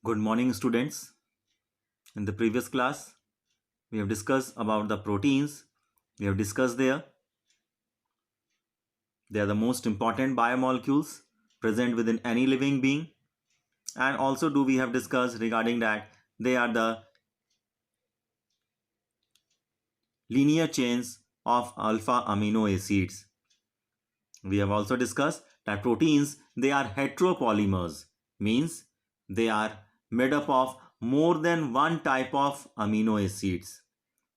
Good morning, students. In the previous class, we have discussed about the proteins. We have discussed they are the most important biomolecules present within any living being. And also we have discussed regarding that they are the linear chains of alpha amino acids. We have also discussed that proteins, they are heteropolymers, means they are made up of more than one type of amino acids.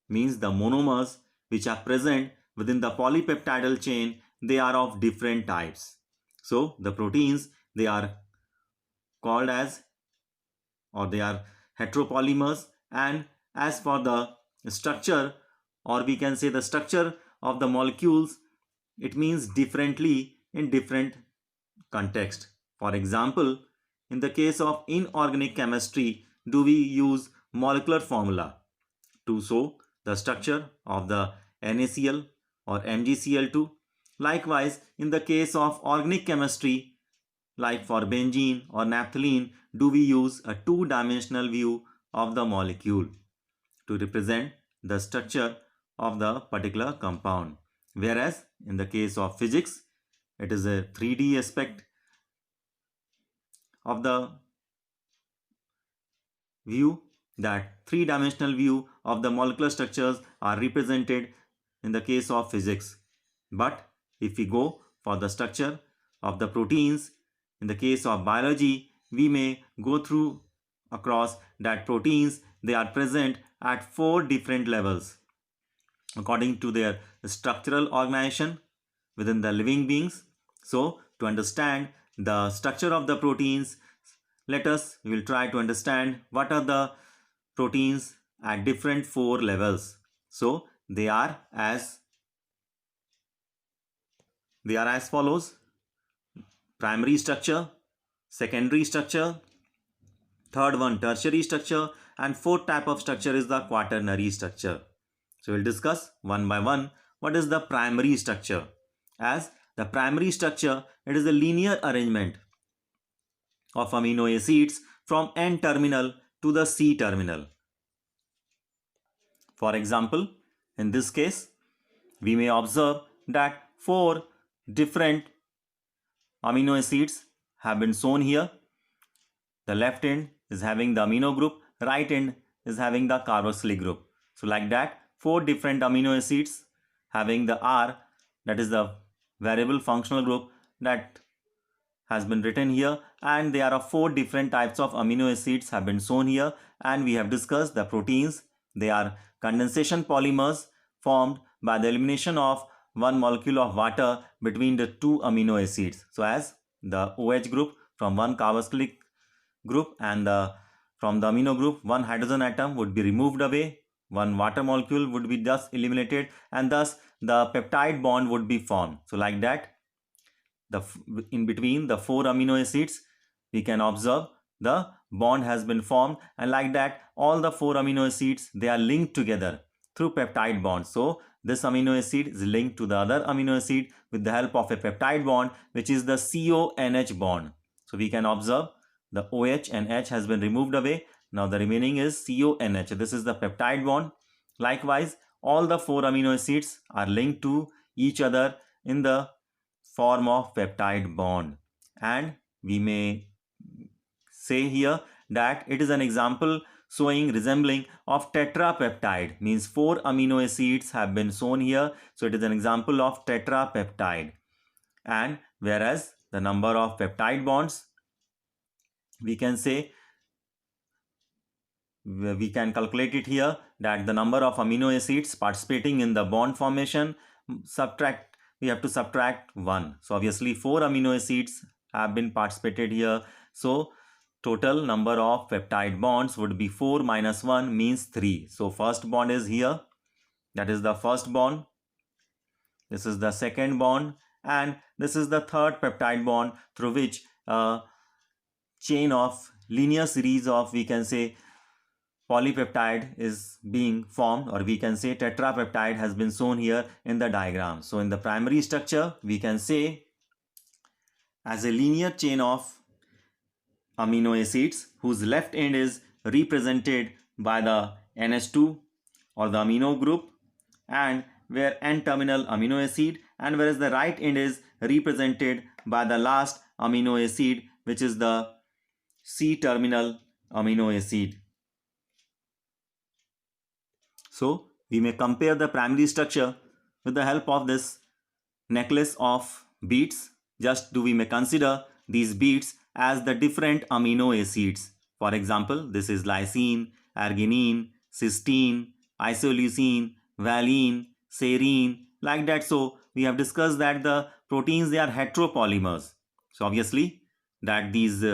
Means the monomers which are present within the polypeptidal chain, they are of different types. So the proteins, they are called as, or they are heteropolymers. And as for the structure, or we can say the structure of the molecules, it means differently in different context. For example, in the case of inorganic chemistry, do we use molecular formula to show the structure of the NaCl or MgCl2. Likewise, in the case of organic chemistry, like for benzene or naphthalene, do we use a two-dimensional view of the molecule to represent the structure of the particular compound. Whereas in the case of physics, it is a 3D aspect of the view, that three-dimensional view of the molecular structures are represented in the case of physics. But if we go for the structure of the proteins, in the case of biology, we may go through across that proteins, they are present at 4 different levels according to their structural organization within the living beings. So to understand the structure of the proteins, we will try to understand what are the proteins at different 4 levels. So they are as follows: primary structure, secondary structure, third one tertiary structure, and fourth type of structure is the quaternary structure. So we'll discuss one by one what is the primary structure. As the primary structure, it is a linear arrangement of amino acids from N terminal to the C terminal. For example, in this case, we may observe that 4 different amino acids have been shown here. The left end is having the amino group, right end is having the carboxylic group. So like that, 4 different amino acids having the R, that is the variable functional group, that has been written here, and there are 4 different types of amino acids have been shown here. And we have discussed the proteins. They are condensation polymers formed by the elimination of one molecule of water between the 2 amino acids. So as the OH group from one carboxylic group and from the amino group, one hydrogen atom would be removed away, one water molecule would be thus eliminated, and thus the peptide bond would be formed. So like that, in between the 4 amino acids, we can observe the bond has been formed, and like that all the 4 amino acids, they are linked together through peptide bonds. So this amino acid is linked to the other amino acid with the help of a peptide bond, which is the CONH bond. So we can observe the OH and H has been removed away. Now the remaining is CONH. This is the peptide bond. Likewise, all the 4 amino acids are linked to each other in the form of peptide bond. And we may say here that it is an example showing resembling of tetrapeptide, means 4 amino acids have been shown here. So it is an example of tetrapeptide. And whereas the number of peptide bonds, we can say, we can calculate it here, that the number of amino acids participating in the bond formation, we have to subtract 1. So obviously 4 amino acids have been participated here. So total number of peptide bonds would be 4 minus 1 means 3. So first bond is here, that is the first bond. This is the second bond, and this is the third peptide bond through which a chain of linear series of, we can say, polypeptide is being formed, or we can say tetrapeptide has been shown here in the diagram. So in the primary structure, we can say as a linear chain of amino acids whose left end is represented by the NH2 or the amino group, and where N-terminal amino acid, and whereas the right end is represented by the last amino acid, which is the C-terminal amino acid. So we may compare the primary structure with the help of this necklace of beads. Just we may consider these beads as the different amino acids. For example, this is lysine, arginine, cysteine, isoleucine, valine, serine, like that. So we have discussed that the proteins, they are heteropolymers. So obviously that these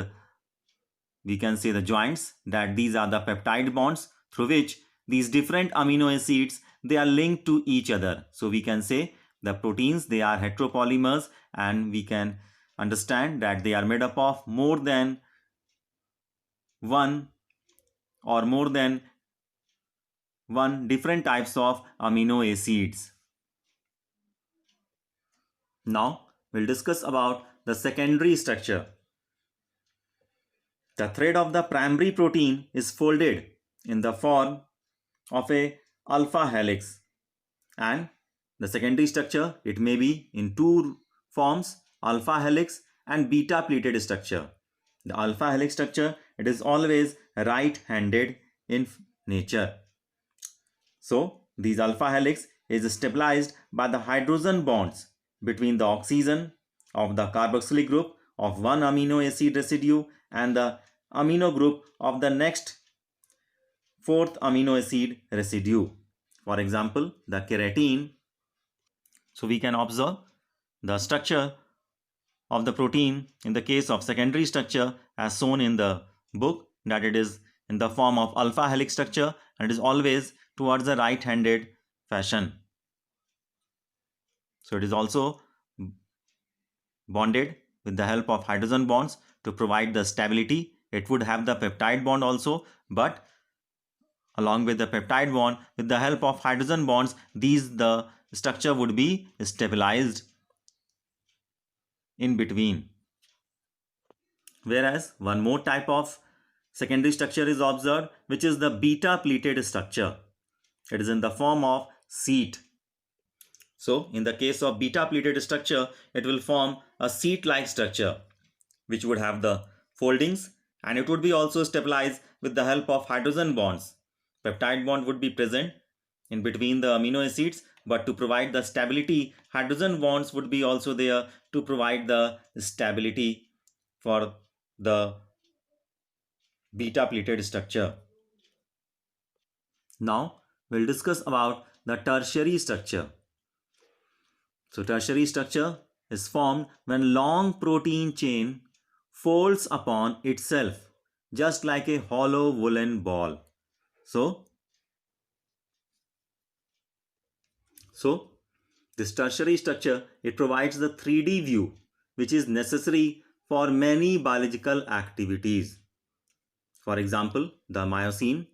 we can say the joints, that these are the peptide bonds through which these different amino acids, they are linked to each other. So we can say the proteins, they are heteropolymers, and we can understand that they are made up of more than one or more than one different types of amino acids. Now we'll discuss about the secondary structure. The thread of the primary protein is folded in the form of a alpha helix, and the secondary structure, it may be in two forms, alpha helix and beta pleated structure. The alpha helix structure, it is always right-handed in nature. So these alpha helix is stabilized by the hydrogen bonds between the oxygen of the carboxylic group of one amino acid residue and the amino group of the next fourth amino acid residue. For example, the keratin. So we can observe the structure of the protein in the case of secondary structure as shown in the book, that it is in the form of alpha helix structure and it is always towards the right-handed fashion. So it is also bonded with the help of hydrogen bonds to provide the stability. It would have the peptide bond also, but along with the peptide bond, with the help of hydrogen bonds, the structure would be stabilized in between. Whereas one more type of secondary structure is observed, which is the beta pleated structure. It is in the form of sheet. So in the case of beta pleated structure, it will form a sheet-like structure which would have the foldings, and it would be also stabilized with the help of hydrogen bonds. Peptide bond would be present in between the amino acids, but to provide the stability, hydrogen bonds would be also there to provide the stability for the beta pleated structure. Now we'll discuss about the tertiary structure. So tertiary structure is formed when long protein chain folds upon itself just like a hollow woolen ball. So this tertiary structure, it provides the 3D view which is necessary for many biological activities. For example, the myosin.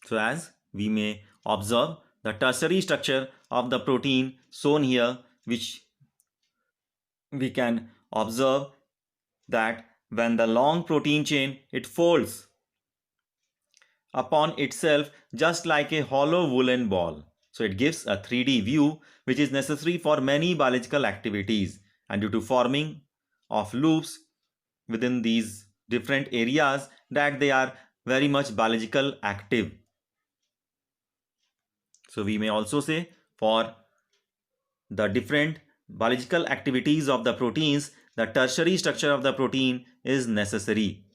So as we may observe the tertiary structure of the protein shown here, which we can observe that when the long protein chain, it folds upon itself just like a hollow woolen ball. So it gives a 3D view which is necessary for many biological activities, and due to forming of loops within these different areas, that they are very much biological active. So we may also say for the different biological activities of the proteins, the tertiary structure of the protein is necessary.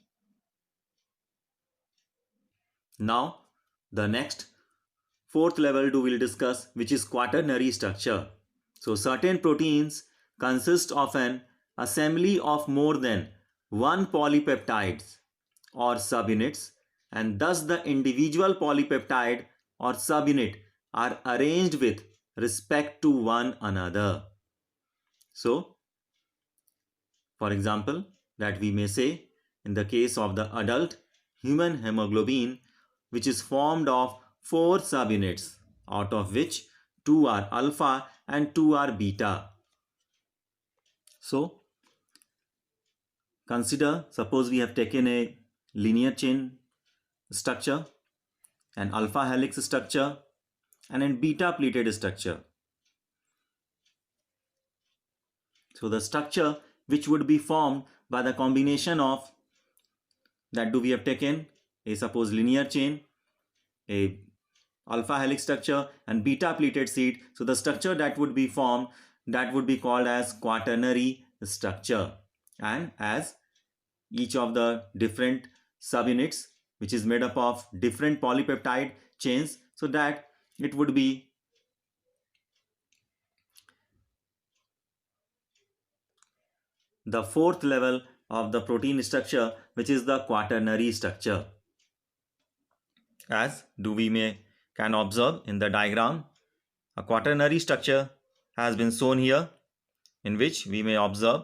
Now the next fourth level we will discuss, which is quaternary structure. So certain proteins consist of an assembly of more than one polypeptides or subunits, and thus the individual polypeptide or subunit are arranged with respect to one another. So for example, that we may say in the case of the adult human hemoglobin, which is formed of 4 subunits, out of which 2 are alpha and 2 are beta. So Consider, suppose we have taken a linear chain structure, an alpha helix structure, and a beta pleated structure. So the structure which would be formed by the combination of that we have taken a suppose linear chain, a alpha helix structure and beta pleated sheet. So the structure that would be formed, that would be called as quaternary structure, and as each of the different subunits which is made up of different polypeptide chains, so that it would be the fourth level of the protein structure, which is the quaternary structure. As we can observe in the diagram, a quaternary structure has been shown here, in which we may observe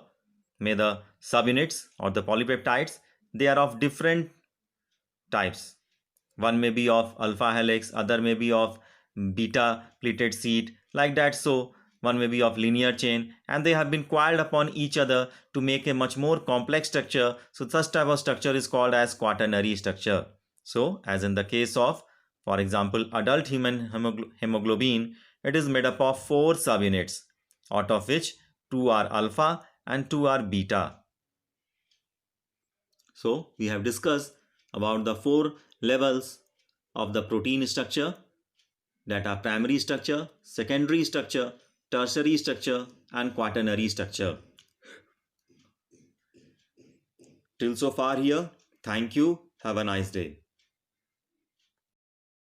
the subunits or the polypeptides, they are of different types. One may be of alpha helix, other may be of beta pleated sheet, like that. So one may be of linear chain, and they have been coiled upon each other to make a much more complex structure. So such type of structure is called as quaternary structure. So as in the case of, for example, adult human hemoglobin, it is made up of 4 subunits, out of which 2 are alpha and 2 are beta. So we have discussed about the 4 levels of the protein structure, that are primary structure, secondary structure, tertiary structure, and quaternary structure. Till so far here, thank you. Have a nice day.